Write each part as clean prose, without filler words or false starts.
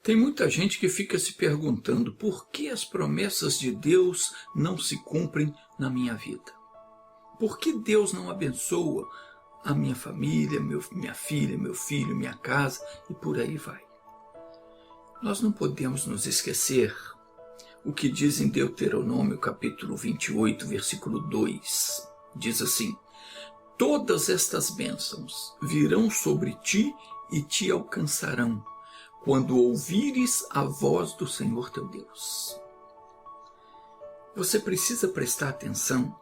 Tem muita gente que fica se perguntando por que as promessas de Deus não se cumprem na minha vida. Por que Deus não abençoa a minha família, minha filha, meu filho, minha casa e por aí vai. Nós não podemos nos esquecer o que diz em Deuteronômio capítulo 28, versículo 2. Diz assim: todas estas bênçãos virão sobre ti e te alcançarão, quando ouvires a voz do Senhor teu Deus. Você precisa prestar atenção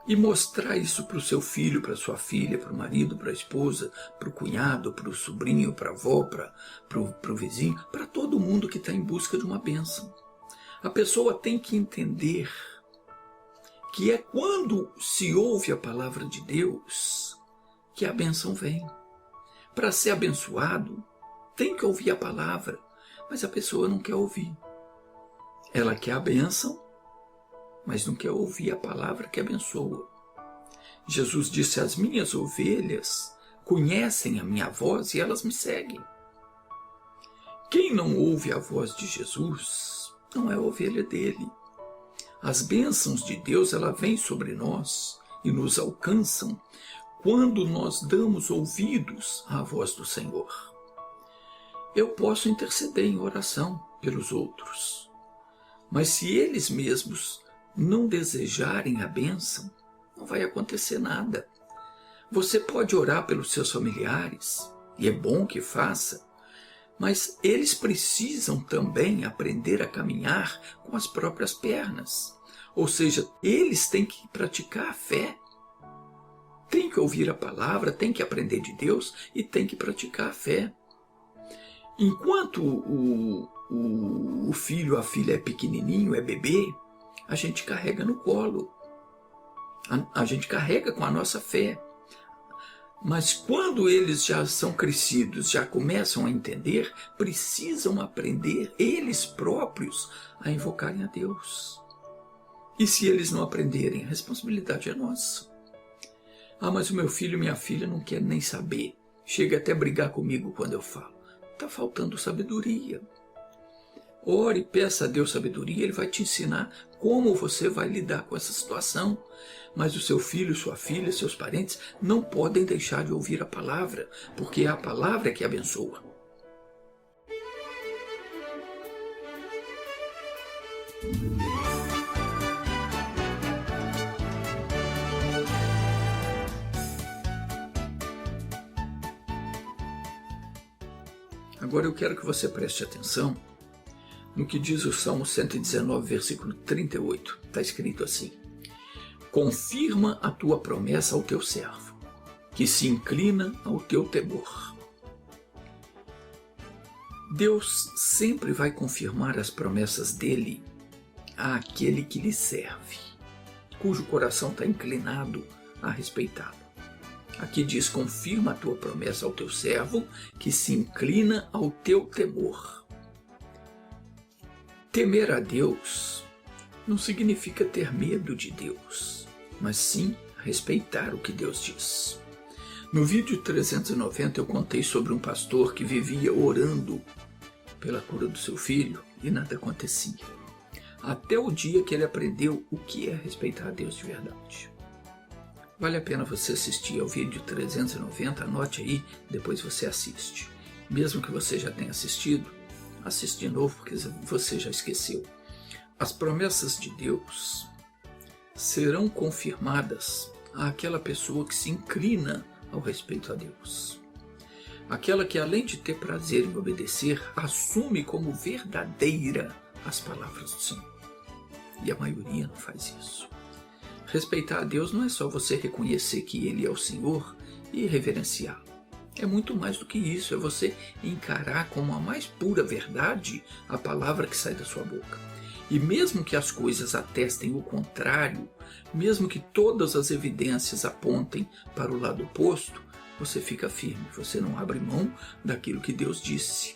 e mostrar isso para o seu filho, para sua filha, para o marido, para a esposa, para o cunhado, para o sobrinho, para a avó, para o vizinho, para todo mundo que está em busca de uma bênção. A pessoa tem que entender que é quando se ouve a palavra de Deus que a bênção vem. Para ser abençoado, tem que ouvir a palavra, mas a pessoa não quer ouvir. Ela quer a bênção, mas não quer ouvir a palavra que abençoa. Jesus disse: as minhas ovelhas conhecem a minha voz e elas me seguem. Quem não ouve a voz de Jesus não é ovelha dele. As bênçãos de Deus, ela vem sobre nós e nos alcançam quando nós damos ouvidos à voz do Senhor. Eu posso interceder em oração pelos outros, mas se eles mesmos não desejarem a bênção, não vai acontecer nada. Você pode orar pelos seus familiares, e é bom que faça, mas eles precisam também aprender a caminhar com as próprias pernas. Ou seja, eles têm que praticar a fé. Tem que ouvir a palavra, tem que aprender de Deus e tem que praticar a fé. Enquanto o filho ou a filha é pequenininho, é bebê, a gente carrega no colo. A gente carrega com a nossa fé. Mas quando eles já são crescidos, já começam a entender, precisam aprender eles próprios a invocarem a Deus. E se eles não aprenderem, a responsabilidade é nossa. Ah, mas o meu filho e minha filha não querem nem saber. Chega até a brigar comigo quando eu falo. Está faltando sabedoria. Ore, peça a Deus sabedoria, Ele vai te ensinar como você vai lidar com essa situação. Mas o seu filho, sua filha, seus parentes não podem deixar de ouvir a palavra, porque é a palavra que abençoa. Agora eu quero que você preste atenção no que diz o Salmo 119, versículo 38. Está escrito assim: confirma a tua promessa ao teu servo, que se inclina ao teu temor. Deus sempre vai confirmar as promessas dele àquele que lhe serve, cujo coração está inclinado a respeitá-lo. Aqui diz: confirma a tua promessa ao teu servo, que se inclina ao teu temor. Temer a Deus não significa ter medo de Deus, mas sim respeitar o que Deus diz. No vídeo 390 eu contei sobre um pastor que vivia orando pela cura do seu filho e nada acontecia. Até o dia que ele aprendeu o que é respeitar a Deus de verdade. Vale a pena você assistir ao vídeo 390, anote aí, depois você assiste. Mesmo que você já tenha assistido, assiste de novo porque você já esqueceu. As promessas de Deus serão confirmadas àquela pessoa que se inclina ao respeito a Deus. Aquela que, além de ter prazer em obedecer, assume como verdadeira as palavras do Senhor. E a maioria não faz isso. Respeitar a Deus não é só você reconhecer que Ele é o Senhor e reverenciá-lo. É muito mais do que isso, é você encarar como a mais pura verdade a palavra que sai da sua boca. E mesmo que as coisas atestem o contrário, mesmo que todas as evidências apontem para o lado oposto, você fica firme, você não abre mão daquilo que Deus disse.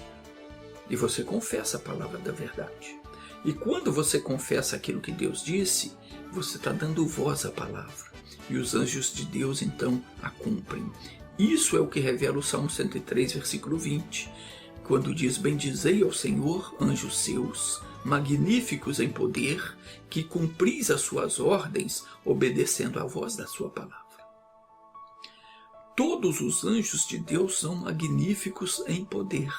E você confessa a palavra da verdade. E quando você confessa aquilo que Deus disse, você está dando voz à palavra. E os anjos de Deus então a cumprem. Isso é o que revela o Salmo 103, versículo 20. quando diz: bendizei ao Senhor, anjos seus, magníficos em poder, que cumpris as suas ordens, obedecendo à voz da sua palavra. Todos os anjos de Deus são magníficos em poder.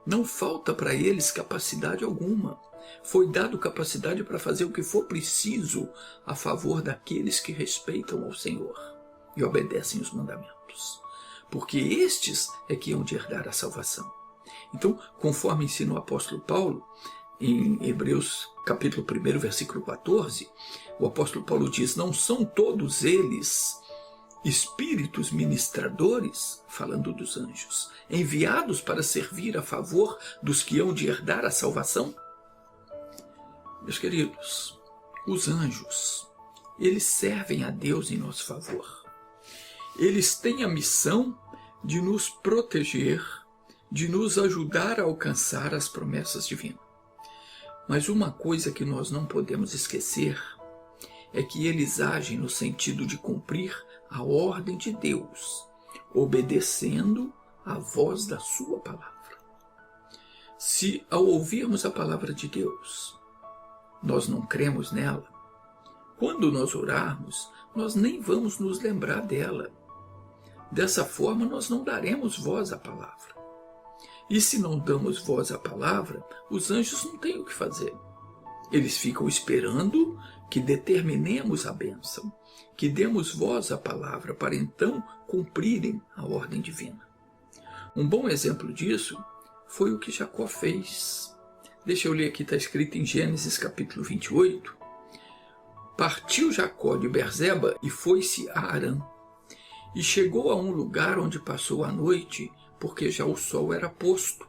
Não falta para eles capacidade alguma. Foi dado capacidade para fazer o que for preciso a favor daqueles que respeitam ao Senhor e obedecem os mandamentos. Porque estes é que hão de herdar a salvação. Então, conforme ensina o apóstolo Paulo, em Hebreus capítulo 1, versículo 14, o apóstolo Paulo diz: não são todos eles espíritos ministradores, falando dos anjos, enviados para servir a favor dos que hão de herdar a salvação? Meus queridos, os anjos, eles servem a Deus em nosso favor. Eles têm a missão de nos proteger, de nos ajudar a alcançar as promessas divinas. Mas uma coisa que nós não podemos esquecer é que eles agem no sentido de cumprir a ordem de Deus, obedecendo à voz da sua palavra. Se ao ouvirmos a palavra de Deus, nós não cremos nela, quando nós orarmos, nós nem vamos nos lembrar dela. Dessa forma, nós não daremos voz à palavra. E se não damos voz à palavra, os anjos não têm o que fazer. Eles ficam esperando que determinemos a bênção, que demos voz à palavra para então cumprirem a ordem divina. Um bom exemplo disso foi o que Jacó fez. Deixa eu ler aqui, está escrito em Gênesis capítulo 28. Partiu Jacó de Berseba e foi-se a Harã. E chegou a um lugar onde passou a noite, porque já o sol era posto.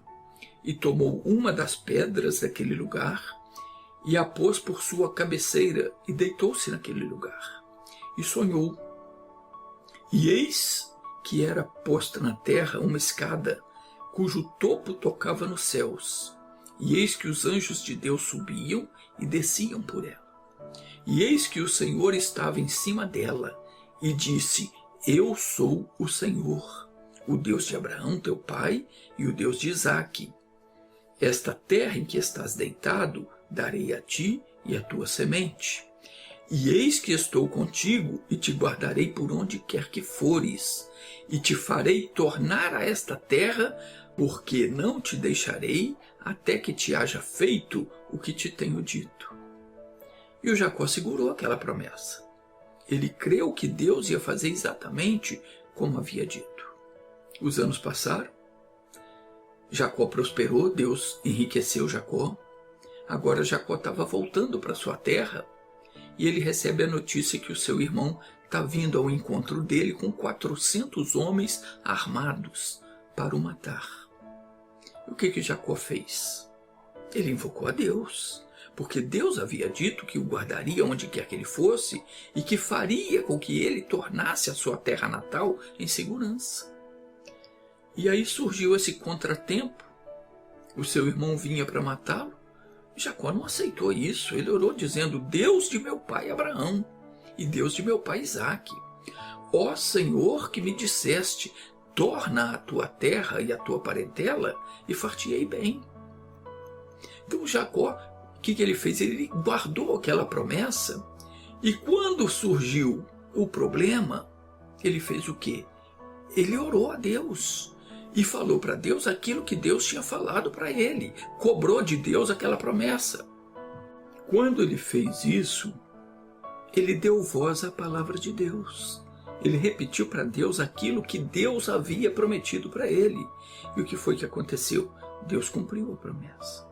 E tomou uma das pedras daquele lugar e a pôs por sua cabeceira e deitou-se naquele lugar. E sonhou. E eis que era posta na terra uma escada, cujo topo tocava nos céus. E eis que os anjos de Deus subiam e desciam por ela. E eis que o Senhor estava em cima dela, e disse: eu sou o Senhor, o Deus de Abraão, teu pai, e o Deus de Isaque. Esta terra em que estás deitado, darei a ti e a tua semente. E eis que estou contigo, e te guardarei por onde quer que fores, e te farei tornar a esta terra, porque não te deixarei até que te haja feito o que te tenho dito. E o Jacó segurou aquela promessa. Ele creu que Deus ia fazer exatamente como havia dito. Os anos passaram, Jacó prosperou, Deus enriqueceu Jacó. Agora Jacó estava voltando para sua terra e ele recebe a notícia que o seu irmão está vindo ao encontro dele com 400 homens armados para o matar. O que Jacó fez? Ele invocou a Deus, porque Deus havia dito que o guardaria onde quer que ele fosse e que faria com que ele tornasse a sua terra natal em segurança. E aí surgiu esse contratempo, o seu irmão vinha para matá-lo. Jacó não aceitou isso, ele orou dizendo: Deus de meu pai Abraão e Deus de meu pai Isaque, ó Senhor que me disseste, torna a tua terra e a tua parentela e far-te-ei bem. Então Jacó, o que ele fez? Ele guardou aquela promessa e quando surgiu o problema, ele fez o quê? Ele orou a Deus e falou para Deus aquilo que Deus tinha falado para ele, cobrou de Deus aquela promessa. Quando ele fez isso, ele deu voz à palavra de Deus. Ele repetiu para Deus aquilo que Deus havia prometido para ele. E o que foi que aconteceu? Deus cumpriu a promessa.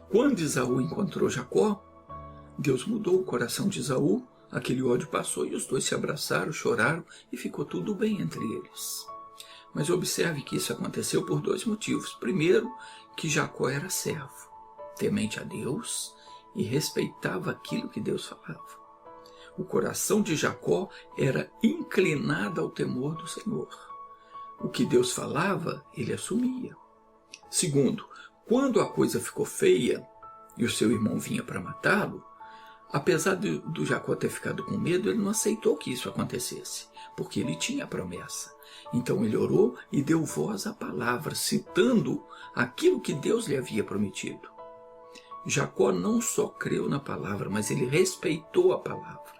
Quando Esaú encontrou Jacó, Deus mudou o coração de Esaú, aquele ódio passou e os dois se abraçaram, choraram e ficou tudo bem entre eles. Mas observe que isso aconteceu por dois motivos. Primeiro, que Jacó era servo, temente a Deus e respeitava aquilo que Deus falava. O coração de Jacó era inclinado ao temor do Senhor. O que Deus falava, ele assumia. Segundo, quando a coisa ficou feia e o seu irmão vinha para matá-lo, Apesar do Jacó ter ficado com medo, ele não aceitou que isso acontecesse, porque ele tinha a promessa. Então ele orou e deu voz à palavra, citando aquilo que Deus lhe havia prometido. Jacó não só creu na palavra, mas ele respeitou a palavra.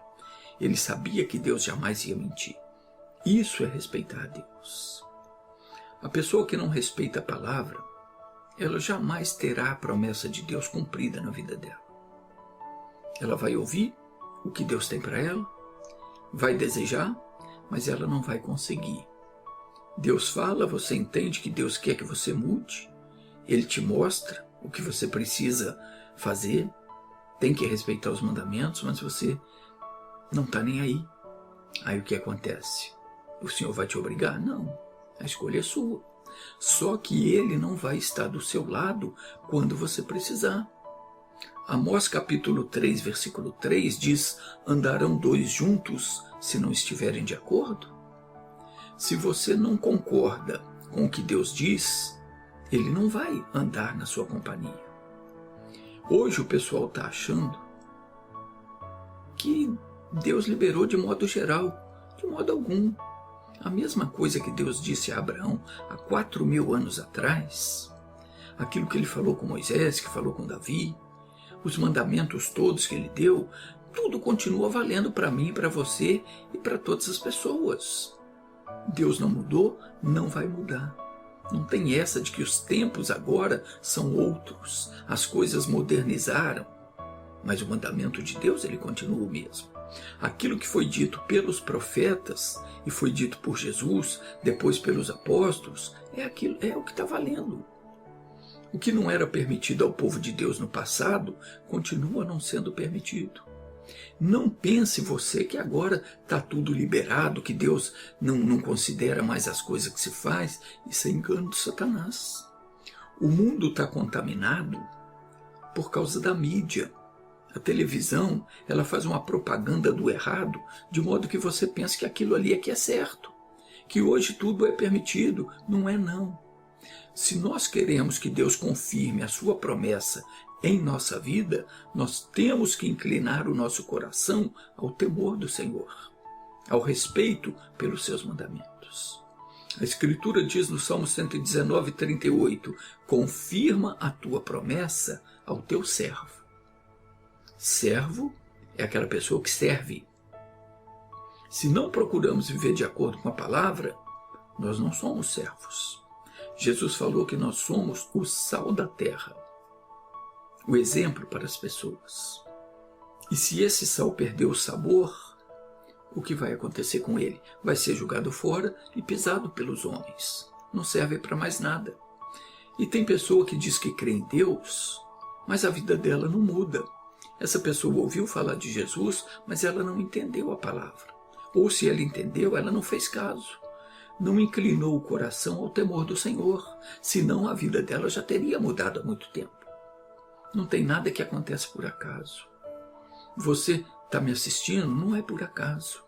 Ele sabia que Deus jamais ia mentir. Isso é respeitar a Deus. A pessoa que não respeita a palavra, ela jamais terá a promessa de Deus cumprida na vida dela. Ela vai ouvir o que Deus tem para ela, vai desejar, mas ela não vai conseguir. Deus fala, você entende que Deus quer que você mude, Ele te mostra o que você precisa fazer, tem que respeitar os mandamentos, mas você não está nem aí. Aí o que acontece? O Senhor vai te obrigar? Não, a escolha é sua. Só que Ele não vai estar do seu lado quando você precisar. Amós capítulo 3, versículo 3 diz: andarão dois juntos se não estiverem de acordo? Se você não concorda com o que Deus diz, Ele não vai andar na sua companhia. Hoje o pessoal está achando que Deus liberou de modo geral, de modo algum. A mesma coisa que Deus disse a Abraão há 4.000 anos atrás, aquilo que Ele falou com Moisés, que falou com Davi, os mandamentos todos que Ele deu, tudo continua valendo para mim, para você e para todas as pessoas. Deus não mudou, não vai mudar. Não tem essa de que os tempos agora são outros, as coisas modernizaram, mas o mandamento de Deus ele continua o mesmo. Aquilo que foi dito pelos profetas e foi dito por Jesus, depois pelos apóstolos, é o que está valendo. O que não era permitido ao povo de Deus no passado, continua não sendo permitido. Não pense você que agora está tudo liberado, que Deus não considera mais as coisas que se faz. Isso é engano de Satanás. O mundo está contaminado por causa da mídia. A televisão, ela faz uma propaganda do errado, de modo que você pensa que aquilo ali é que é certo. Que hoje tudo é permitido. Não é não. Se nós queremos que Deus confirme a sua promessa em nossa vida, nós temos que inclinar o nosso coração ao temor do Senhor, ao respeito pelos seus mandamentos. A Escritura diz no Salmo 119, 38, confirma a tua promessa ao teu servo. Servo é aquela pessoa que serve. Se não procuramos viver de acordo com a palavra, nós não somos servos. Jesus falou que nós somos o sal da terra, o exemplo para as pessoas. E se esse sal perder o sabor, o que vai acontecer com ele? Vai ser jogado fora e pisado pelos homens. Não serve para mais nada. E tem pessoa que diz que crê em Deus, mas a vida dela não muda. Essa pessoa ouviu falar de Jesus, mas ela não entendeu a palavra. Ou se ela entendeu, ela não fez caso. Não inclinou o coração ao temor do Senhor, senão a vida dela já teria mudado há muito tempo. Não tem nada que acontece por acaso. Você está me assistindo, não é por acaso.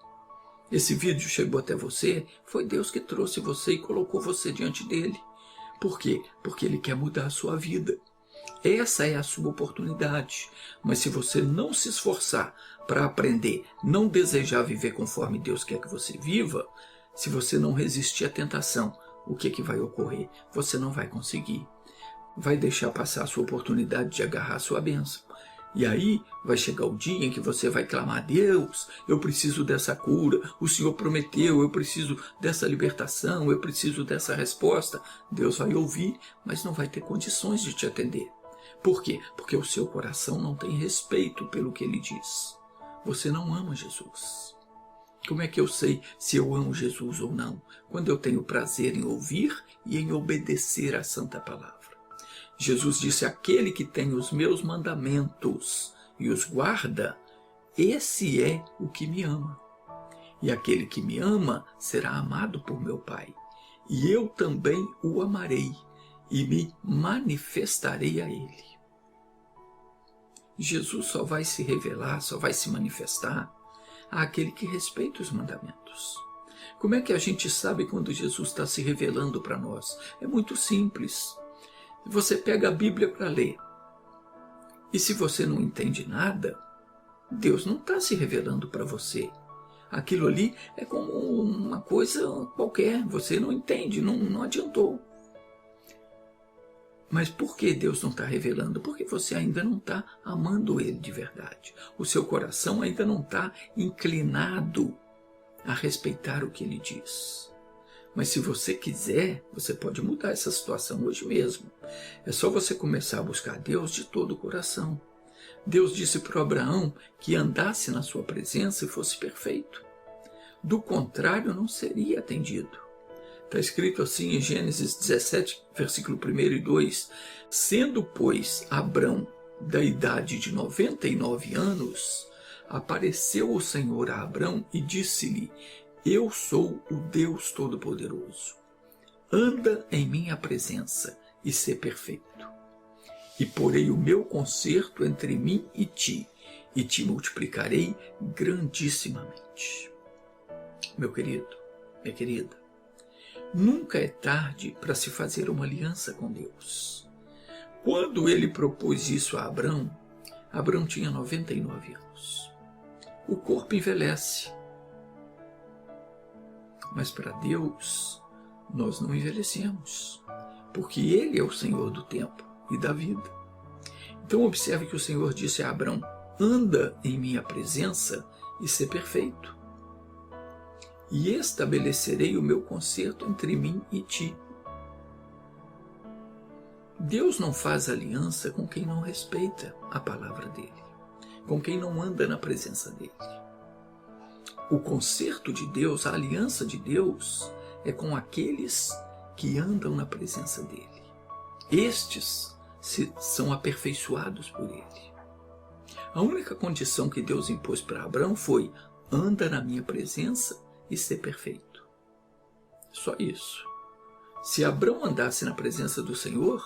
Esse vídeo chegou até você, foi Deus que trouxe você e colocou você diante dele. Por quê? Porque Ele quer mudar a sua vida. Essa é a sua oportunidade. Mas se você não se esforçar para aprender, não desejar viver conforme Deus quer que você viva, se você não resistir à tentação, o que vai ocorrer? Você não vai conseguir. Vai deixar passar a sua oportunidade de agarrar a sua bênção. E aí vai chegar o dia em que você vai clamar: Deus, eu preciso dessa cura, o Senhor prometeu, eu preciso dessa libertação, eu preciso dessa resposta. Deus vai ouvir, mas não vai ter condições de te atender. Por quê? Porque o seu coração não tem respeito pelo que Ele diz. Você não ama Jesus. Como é que eu sei se eu amo Jesus ou não? Quando eu tenho prazer em ouvir e em obedecer à santa palavra. Jesus disse: aquele que tem os meus mandamentos e os guarda, esse é o que me ama. E aquele que me ama será amado por meu Pai. E eu também o amarei e me manifestarei a ele. Jesus só vai se revelar, só vai se manifestar àquele que respeita os mandamentos. Como é que a gente sabe quando Jesus está se revelando para nós? É muito simples. Você pega a Bíblia para ler. E se você não entende nada, Deus não está se revelando para você. Aquilo ali é como uma coisa qualquer, você não entende, não adiantou. Mas por que Deus não está revelando? Porque você ainda não está amando Ele de verdade. O seu coração ainda não está inclinado a respeitar o que Ele diz. Mas se você quiser, você pode mudar essa situação hoje mesmo. É só você começar a buscar Deus de todo o coração. Deus disse para Abraão que andasse na sua presença e fosse perfeito. Do contrário, não seria atendido. Está escrito assim em Gênesis 17, versículo 1 e 2. Sendo, pois, Abrão da idade de 99 anos, apareceu o Senhor a Abrão e disse-lhe: Eu sou o Deus Todo-Poderoso. Anda em minha presença e sê perfeito. E porei o meu concerto entre mim e te multiplicarei grandissimamente. Meu querido, minha querida, nunca é tarde para se fazer uma aliança com Deus. Quando ele propôs isso a Abrão, Abrão tinha 99 anos. O corpo envelhece. Mas para Deus, nós não envelhecemos, porque Ele é o Senhor do tempo e da vida. Então observe que o Senhor disse a Abrão: anda em minha presença e sê perfeito. E estabelecerei o meu concerto entre mim e ti. Deus não faz aliança com quem não respeita a palavra dele, com quem não anda na presença dele. O concerto de Deus, a aliança de Deus, é com aqueles que andam na presença dele. Estes são aperfeiçoados por ele. A única condição que Deus impôs para Abrão foi: anda na minha presença e ser perfeito. Só isso. Se Abrão andasse na presença do Senhor,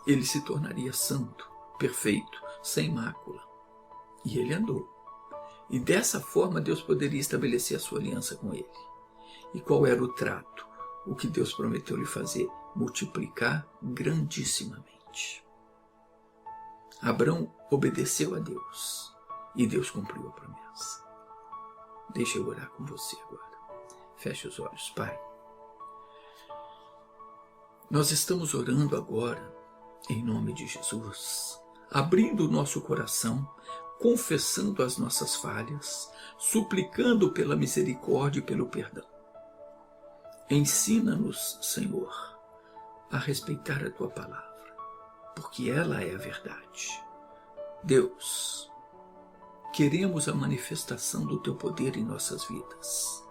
ele se tornaria santo, perfeito, sem mácula. E ele andou. E dessa forma Deus poderia estabelecer a sua aliança com ele. E qual era o trato? O que Deus prometeu lhe fazer? Multiplicar grandissimamente. Abrão obedeceu a Deus e Deus cumpriu a promessa. Deixa eu orar com você agora. Feche os olhos, Pai. Nós estamos orando agora, em nome de Jesus, abrindo o nosso coração, confessando as nossas falhas, suplicando pela misericórdia e pelo perdão. Ensina-nos, Senhor, a respeitar a Tua palavra, porque ela é a verdade. Deus, queremos a manifestação do Teu poder em nossas vidas.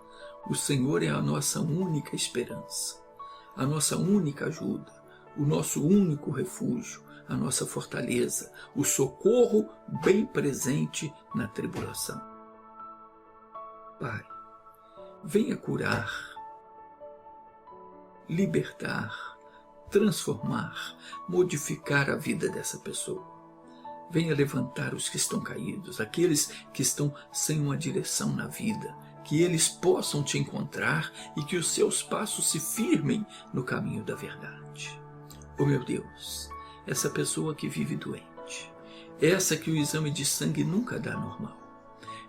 O Senhor é a nossa única esperança, a nossa única ajuda, o nosso único refúgio, a nossa fortaleza, o socorro bem presente na tribulação. Pai, venha curar, libertar, transformar, modificar a vida dessa pessoa. Venha levantar os que estão caídos, aqueles que estão sem uma direção na vida, que eles possam te encontrar e que os seus passos se firmem no caminho da verdade. Oh meu Deus, essa pessoa que vive doente, essa que o exame de sangue nunca dá normal,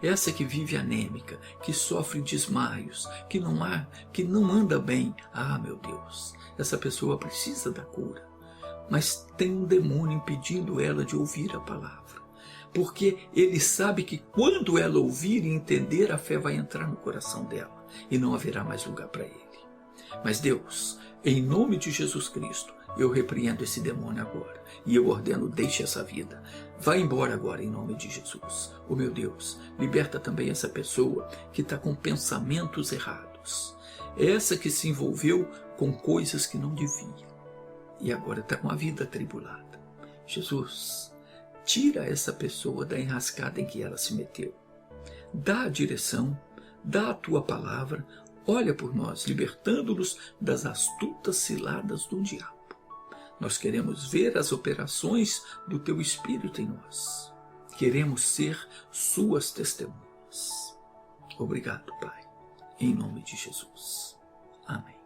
essa que vive anêmica, que sofre desmaios, que não anda bem, meu Deus, essa pessoa precisa da cura, mas tem um demônio impedindo ela de ouvir a palavra, porque ele sabe que quando ela ouvir e entender, a fé vai entrar no coração dela e não haverá mais lugar para ele. Mas Deus, em nome de Jesus Cristo, eu repreendo esse demônio agora e eu ordeno: deixe essa vida, vá embora agora em nome de Jesus. Oh meu Deus, liberta também essa pessoa que está com pensamentos errados, essa que se envolveu com coisas que não devia e agora está com a vida atribulada. Jesus, tira essa pessoa da enrascada em que ela se meteu, dá a direção, dá a Tua palavra, olha por nós, libertando-nos das astutas ciladas do diabo. Nós queremos ver as operações do Teu Espírito em nós. Queremos ser Suas testemunhas. Obrigado, Pai, em nome de Jesus. Amém.